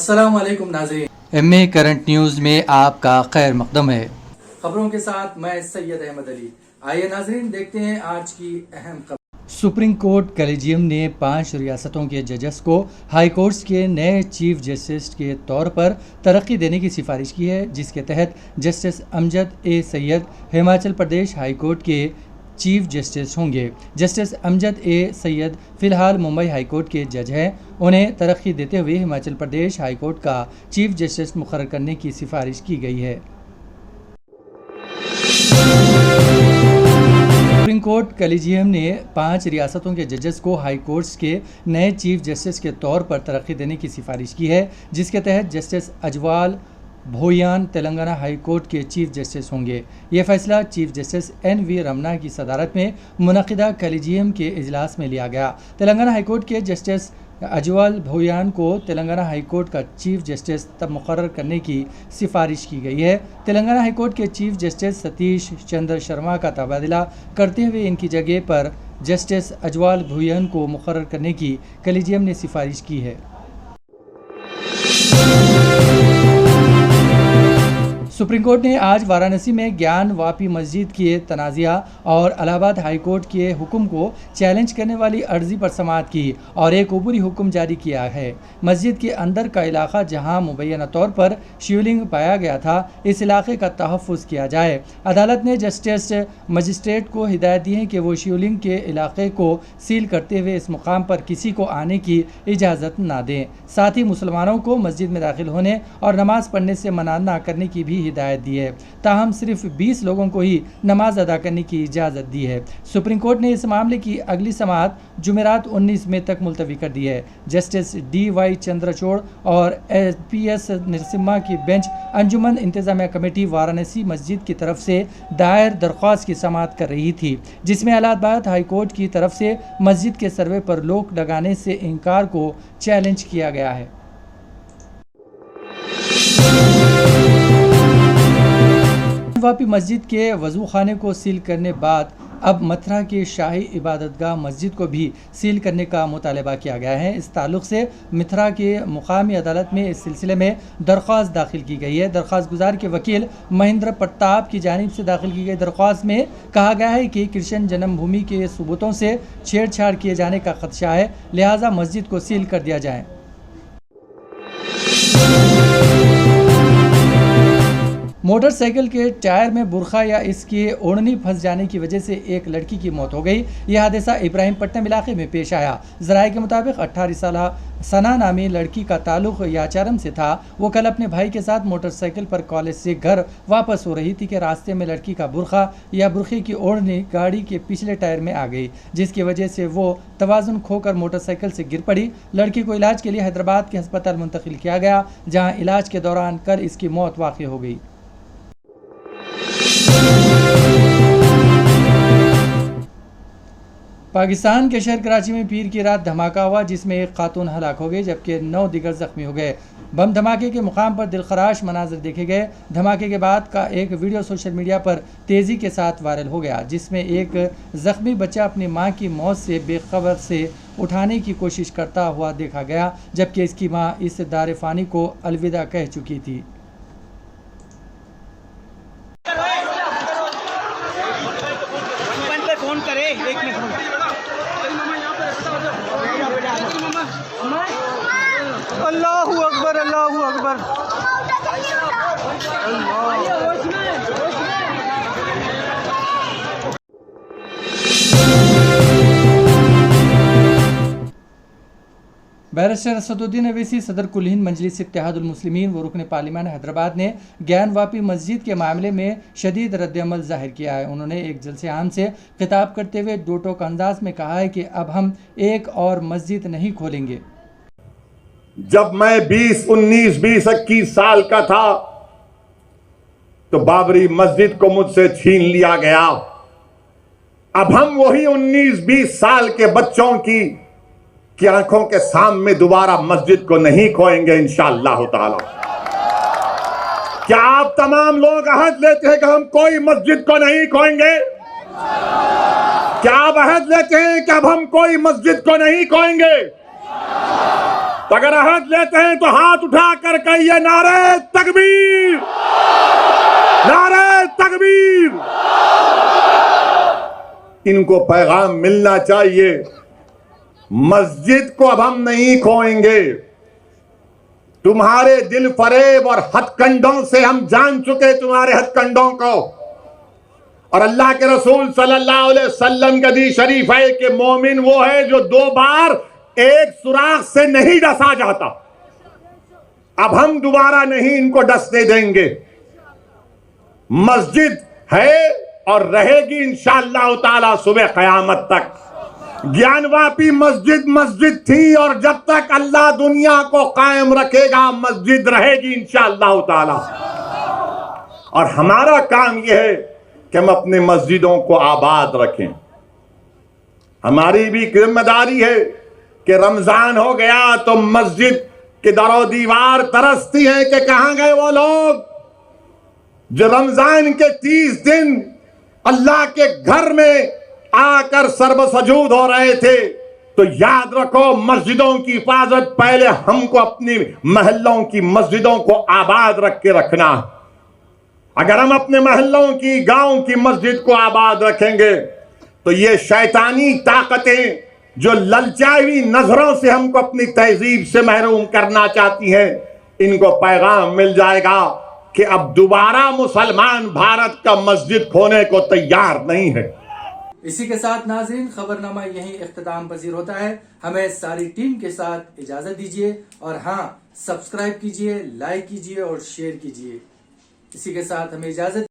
अस्सलाम वालेकुम नाज़रीन, एमए करंट न्यूज़ में आपका खैर मकदम है। खबरों के साथ मैं सैयद अहमद अली। आइए नाज़रीन देखते हैं आज की अहम खबर। सुप्रीम कोर्ट कॉलेजियम ने 5 रियासतों के जजेस को हाई कोर्ट्स के नए चीफ जस्टिस के तौर पर तरक्की देने की सिफारिश की है, जिसके तहत जस्टिस अमजद ए सैयद हिमाचल प्रदेश हाई कोर्ट के चीफ जस्टिस होंगे। जस्टिस अमजद ए सैयद फ़िलहाल मुंबई हाई कोर्ट के जज हैं। उन्हें तरक्की देते हुए हिमाचल प्रदेश हाई कोर्ट का चीफ जस्टिस मुकर्रर करने की सिफारिश की गई है। सुप्रीम कोर्ट कॉलेजियम ने 5 रियासतों के जजेस को हाई कोर्ट्स के नए चीफ जस्टिस के तौर पर तरक्की देने की सिफारिश की है, जिसके तहत justice Aizawl भोयान Telangana high court के चीफ जस्टिस होंगे। ये फैसला चीफ जस्टिस NV रमना की सदारत में मुनक़िदा कॉलेजियम के इजलास में लिया गया। तेलंगाना हाई कोर्ट के जस्टिस अजवाल भोयान को तेलंगाना हाई कोर्ट का चीफ जस्टिस तब मुकर्रर करने की सिफारिश की गई है। तेलंगाना हाई कोर्ट के चीफ जस्टिस सतीश चंद्र शर्मा का तबादला करते हुए इनकी जगह पर जस्टिस अजवाल भोयान को मुकर्रर करने की कॉलेजियम ने सिफारिश की है। सुप्रीम कोर्ट ने आज वाराणसी में ज्ञान वापी मस्जिद के तनाज़िया और इलाहाबाद हाई कोर्ट के हुक्म को चैलेंज करने वाली अर्जी पर समाअत की और एक अबूरी हुक्म जारी किया है। मस्जिद के अंदर का इलाका जहां मुबैना तौर पर शिवलिंग पाया गया था, इस इलाके का तहफ़्फ़ुज़ किया जाए। अदालत ने जस्टिस मजिस्ट्रेट को हिदायत दी है कि वो शिवलिंग के इलाके को सील करते हुए इस मुकाम पर किसी को आने की इजाज़त ना दें। साथ ही मुसलमानों को मस्जिद में दाखिल होने और नमाज़ पढ़ने से मना न करने की भी हिदायत दी है। ताहम सिर्फ 20 लोगों को ही नमाज अदा करने की इजाज़त दी है। सुप्रीम कोर्ट ने इस मामले की अगली समाअत जुमेरात 19 मई तक मुलतवी कर दी है। जस्टिस DY चंद्रचूड़ और PS नरसिम्हा की बेंच अंजुमन इंतजामिया कमेटी वाराणसी मस्जिद की तरफ से दायर दरख्वास्त की समाअत कर रही थी, जिसमें इलाहाबाद हाई कोर्ट की तरफ से मस्जिद के सर्वे पर रोक लगाने से इनकार को चैलेंज किया गया है। वापी मस्जिद के वज़ू खाने को सील करने बाद अब मथुरा की शाही इबादतगाह मस्जिद को भी सील करने का मुतालबा किया गया है। इस ताल्लुक़ से मथुरा के मुकामी अदालत में इस सिलसिले में दरख्वास्त दाखिल की गई है। दरख्वास्त गुजार के वकील महेंद्र प्रताप की जानिब से दाखिल की गई दरख्वास्त में कहा गया है कि कृष्ण जन्मभूमि के सबूतों से छेड़छाड़ किए जाने का खदशा है, लिहाजा मस्जिद को सील कर दिया जाए। मोटरसाइकिल के टायर में बुरखा या इसकी ओढ़नी फंस जाने की वजह से एक लड़की की मौत हो गई। यह हादसा इब्राहिमपट्टनम इलाके में पेश आया। ज़राए के मुताबिक 18 साला सना नामी लड़की का ताल्लुक़ याचारम से था। वो कल अपने भाई के साथ मोटरसाइकिल पर कॉलेज से घर वापस हो रही थी कि रास्ते में लड़की का बुरखा या बुरखे की ओढ़नी गाड़ी के पिछले टायर में आ गई, जिसकी वजह से वो तवाज़ुन खोकर मोटरसाइकिल से गिर पड़ी। लड़की को इलाज के लिए हैदराबाद के अस्पताल मुंतकिल किया गया, जहाँ इलाज के दौरान कल इसकी मौत वाक़ हो गई। पाकिस्तान के शहर कराची में पीर की रात धमाका हुआ, जिसमें एक खातून हलाक हो गई जबकि 9 दिगर जख्मी हो गए। बम धमाके के मुकाम पर दिलखराश मनाजर देखे गए। धमाके के बाद का एक वीडियो सोशल मीडिया पर तेज़ी के साथ वायरल हो गया, जिसमें एक ज़ख्मी बच्चा अपनी मां की मौत से बेखबर से उठाने की कोशिश करता हुआ देखा गया, जबकि इसकी मां इस दार फ़ानी को अलविदा कह चुकी थी। फोन करे एक मिनट। अल्लाहू अकबर, अल्लाहू अकबर। बैरिस्टर असदुद्दीन अवैसी सदर कुल हिंद मजलिस इत्तेहादुल मुस्लिमीन व रुकन पार्लिमान हैदराबाद ने ज्ञान वापी मस्जिद के मामले में शदीद रद्दअमल जाहिर किया है। उन्होंने एक जलसे आम से खिताब करते हुए दो टोक अंदाज में कहा है कि अब हम एक और मस्जिद नहीं खोलेंगे। जब मैं 20, 19, 20, 21 साल का था तो बाबरी मस्जिद को मुझसे छीन लिया गया। अब हम वही 19, 20 साल के बच्चों की आंखों के सामने दोबारा मस्जिद को नहीं खोएंगे इंशाअल्लाह ताला। क्या आप तमाम लोग अहद लेते हैं कि हम कोई मस्जिद को नहीं खोएंगे? क्या आप अहद लेते हैं कि अब हम कोई मस्जिद को नहीं खोएंगे? تو اگر عہد لیتے ہیں تو ہاتھ اٹھا کر کہیے نعرہ تکبیر، نعرہ تکبیر۔ ان کو پیغام ملنا چاہیے، مسجد کو اب ہم نہیں کھوئیں گے۔ تمہارے دل فریب اور ہتھ کنڈوں سے ہم جان چکے تمہارے ہتھ کنڈوں کو، اور اللہ کے رسول صلی اللہ علیہ وسلم کا حدیث شریف ہے کہ مومن وہ ہے جو 2 بار ایک سوراخ سے نہیں ڈسا جاتا۔ اب ہم دوبارہ نہیں ان کو ڈسنے دیں گے۔ مسجد ہے اور رہے گی انشاءاللہ تعالی صبح قیامت تک۔ گیان واپی مسجد تھی، اور جب تک اللہ دنیا کو قائم رکھے گا مسجد رہے گی انشاءاللہ تعالی۔ اور ہمارا کام یہ ہے کہ ہم اپنے مسجدوں کو آباد رکھیں۔ ہماری بھی ذمہ داری ہے کہ رمضان ہو گیا تو مسجد کے در و دیوار ترستی ہیں کہ کہاں گئے وہ لوگ جو رمضان کے 30 دن اللہ کے گھر میں آ کر سرب سجود ہو رہے تھے۔ تو یاد رکھو، مسجدوں کی حفاظت پہلے ہم کو اپنی محلوں کی مسجدوں کو آباد رکھ کے رکھنا۔ اگر ہم اپنے محلوں کی، گاؤں کی مسجد کو آباد رکھیں گے تو یہ شیطانی طاقتیں جو للچائی نظروں سے ہم کو اپنی تہذیب سے محروم کرنا چاہتی ہیں، ان کو پیغام مل جائے گا کہ اب دوبارہ مسلمان بھارت کا مسجد کھونے کو تیار نہیں ہے۔ اسی کے ساتھ ناظرین، خبرنامہ یہیں اختتام پذیر ہوتا ہے۔ ہمیں ساری ٹیم کے ساتھ اجازت دیجیے، اور ہاں، سبسکرائب کیجیے، لائک کیجیے اور شیئر کیجیے۔ اسی کے ساتھ ہمیں اجازت